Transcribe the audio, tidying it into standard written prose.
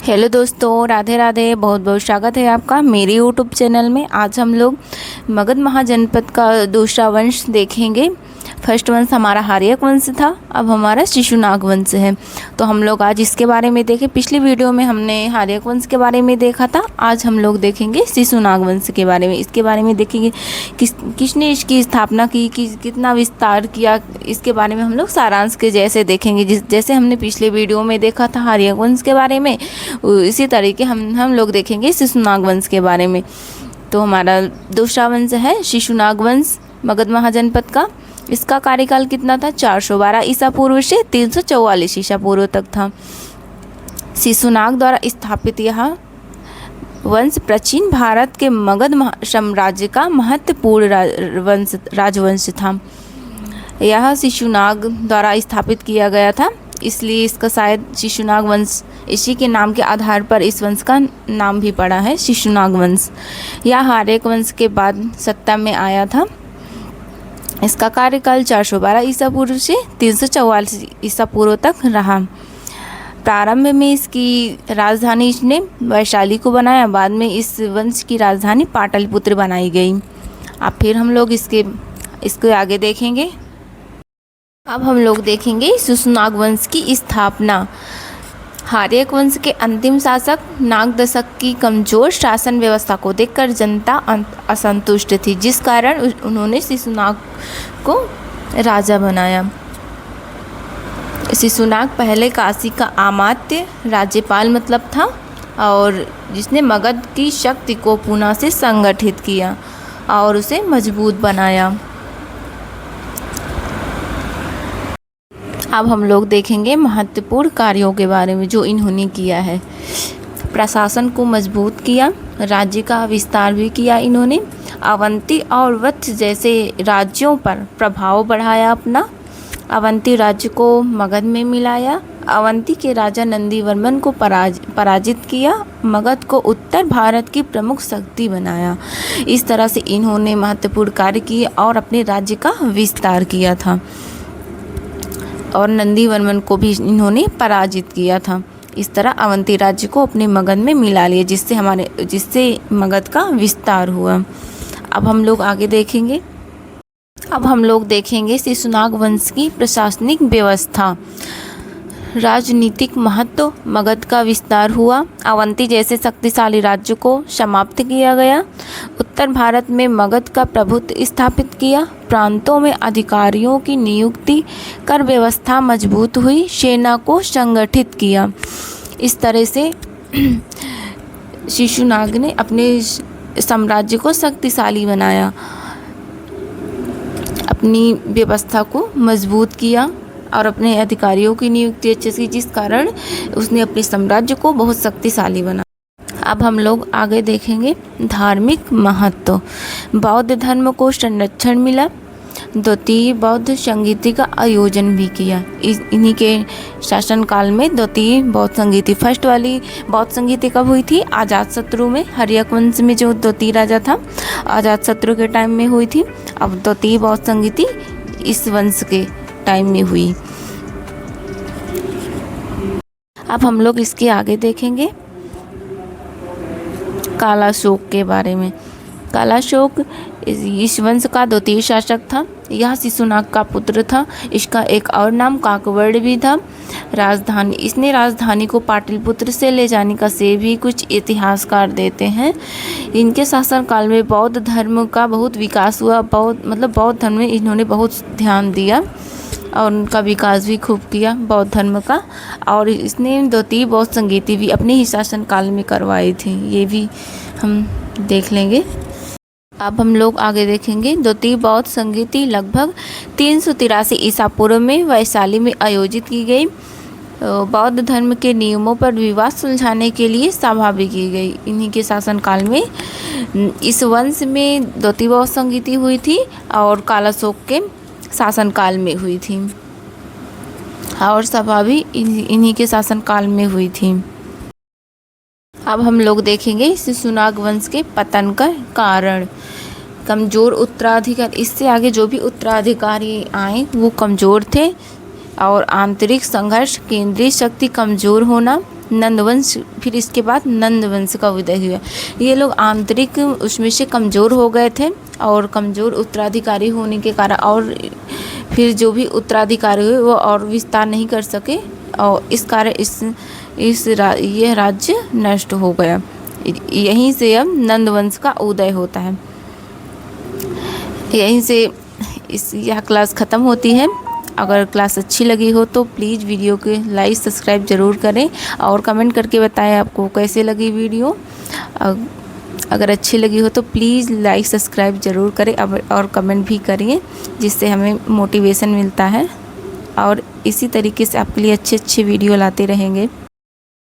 Hello दोस्तों, राधे राधे। बहुत बहुत स्वागत है आपका मेरे यूट्यूब चैनल में। आज हम लोग मगध महाजनपद का दूसरा वंश देखेंगे। फर्स्ट वंश हमारा हार्यक वंश था, अब हमारा शिशुनाग वंश है। तो हम लोग आज इसके बारे में देखें। पिछली वीडियो में हमने हार्यक वंश के बारे में देखा था, आज हम लोग देखेंगे शिशुनाग वंश के बारे में। इसके बारे में देखेंगे किसने इसकी स्थापना की, कितना विस्तार किया, इसके बारे में हम लोग सारांश के जैसे देखेंगे। जैसे हमने पिछले वीडियो में देखा था हार्यक वंश के बारे में, इसी तरीके हम लोग देखेंगे शिशुनाग वंश के बारे में। तो हमारा दूसरा वंश है शिशुनाग वंश मगध महाजनपद का। इसका कार्यकाल कितना था? 412 ईसा पूर्व से 344 ईसा पूर्व तक था। शिशुनाग द्वारा स्थापित यह वंश प्राचीन भारत के मगध साम्राज्य का महत्वपूर्ण राजवंश था। यह शिशुनाग द्वारा स्थापित किया गया था, इसलिए इसका शायद शिशुनाग वंश, इसी के नाम के आधार पर इस वंश का नाम भी पड़ा है शिशुनाग वंश। यह हार्यक वंश के बाद सत्ता में आया था। इसका कार्यकाल 412 ईसा पूर्व से 344 ईसा पूर्व तक रहा। प्रारंभ में इसकी राजधानी इसने वैशाली को बनाया, बाद में इस वंश की राजधानी पाटलिपुत्र बनाई गई। अब फिर हम लोग इसको आगे देखेंगे। अब हम लोग देखेंगे शिशुनाग वंश की स्थापना। हार्यक वंश के अंतिम शासक नाग दशक की कमजोर शासन व्यवस्था को देखकर जनता असंतुष्ट थी, जिस कारण उन्होंने शिशुनाग को राजा बनाया। शिशुनाग पहले काशी का अमात्य राज्यपाल मतलब था, और जिसने मगध की शक्ति को पुनः से संगठित किया और उसे मजबूत बनाया। अब हम लोग देखेंगे महत्वपूर्ण कार्यों के बारे में जो इन्होंने किया है। प्रशासन को मजबूत किया, राज्य का विस्तार भी किया इन्होंने। अवंती और वत्स जैसे राज्यों पर प्रभाव बढ़ाया अपना। अवंती राज्य को मगध में मिलाया। अवंती के राजा नंदीवर्मन को पराजित किया। मगध को उत्तर भारत की प्रमुख शक्ति बनाया। इस तरह से इन्होंने महत्वपूर्ण कार्य किए और अपने राज्य का विस्तार किया था, और नंदीवर्मन को भी इन्होंने पराजित किया था। इस तरह अवंती राज्य को अपने मगध में मिला लिया, जिससे मगध का विस्तार हुआ। अब हम लोग आगे देखेंगे। अब हम लोग देखेंगे शिशुनाग वंश की प्रशासनिक व्यवस्था। राजनीतिक महत्व। मगध का विस्तार हुआ। अवंती जैसे शक्तिशाली राज्य को समाप्त किया गया। उत्तर भारत में मगध का प्रभुत्व स्थापित किया। प्रांतों में अधिकारियों की नियुक्ति कर व्यवस्था मजबूत हुई। सेना को संगठित किया। इस तरह से शिशुनाग ने अपने साम्राज्य को शक्तिशाली बनाया, अपनी व्यवस्था को मजबूत किया और अपने अधिकारियों की नियुक्ति अच्छे से, जिस कारण उसने अपने साम्राज्य को बहुत शक्तिशाली बनाया। अब हम लोग आगे देखेंगे धार्मिक महत्व। बौद्ध धर्म को संरक्षण मिला। द्वितीय बौद्ध संगीति का आयोजन भी किया। इन्हीं के शासनकाल में द्वितीय बौद्ध संगीति, फर्स्ट वाली बौद्ध संगीति कब हुई थी? अजातशत्रु में। हार्यक वंश में जो द्वितीय राजा था अजातशत्रु के टाइम में हुई थी। अब द्वितीय बौद्ध संगीति इस वंश के टाइम में हुई। अब हम लोग इसके आगे देखेंगे कालाशोक के बारे में। कालाशोक इस वंश का द्वितीय शासक था। यह शिशुनाग का पुत्र था। इसका एक और नाम काकवर्ण भी था। इसने राजधानी को पाटलिपुत्र से ले जाने का श्रेय भी कुछ इतिहासकार देते हैं। इनके शासनकाल में बौद्ध धर्म का बहुत विकास हुआ। बौद्ध धर्म में इन्होंने बहुत ध्यान दिया और उनका विकास भी खूब किया बौद्ध धर्म का। और इसने द्वितीय बौद्ध संगीति भी अपने ही शासनकाल में करवाई थी, ये भी हम देख लेंगे। अब हम लोग आगे देखेंगे। द्वितीय बौद्ध संगीति लगभग 383 ईसा पूर्व में वैशाली में आयोजित की गई। बौद्ध धर्म के नियमों पर विवाद सुलझाने के लिए सभा भी की गई। इन्हीं के शासनकाल में इस वंश में द्वितीय बौद्ध संगीति हुई थी और कालाशोक के शासनकाल में हुई थी, और सभा भी इन्हीं के शासनकाल में हुई थी। अब हम लोग देखेंगे शिशुनाग वंश के पतन का कारण। कमज़ोर उत्तराधिकारी। इससे आगे जो भी उत्तराधिकारी आए वो कमज़ोर थे, और आंतरिक संघर्ष, केंद्रीय शक्ति कमज़ोर होना, नंदवंश, फिर इसके बाद नंदवंश का उदय हुआ। ये लोग आंतरिक उसमें से कमज़ोर हो गए थे और कमज़ोर उत्तराधिकारी होने के कारण, और फिर जो भी उत्तराधिकारी हुए वो और विस्तार नहीं कर सके और इस कारण यह राज्य नष्ट हो गया। यहीं से अब नंदवंश का उदय होता है। यहीं से यह क्लास ख़त्म होती है। अगर क्लास अच्छी लगी हो तो प्लीज़ वीडियो के लाइक सब्सक्राइब ज़रूर करें और कमेंट करके बताएं आपको कैसे लगी वीडियो। अगर अच्छी लगी हो तो प्लीज़ लाइक सब्सक्राइब ज़रूर करें और कमेंट भी करिए, जिससे हमें मोटिवेशन मिलता है और इसी तरीके से आपके लिए अच्छे अच्छे वीडियो लाते रहेंगे।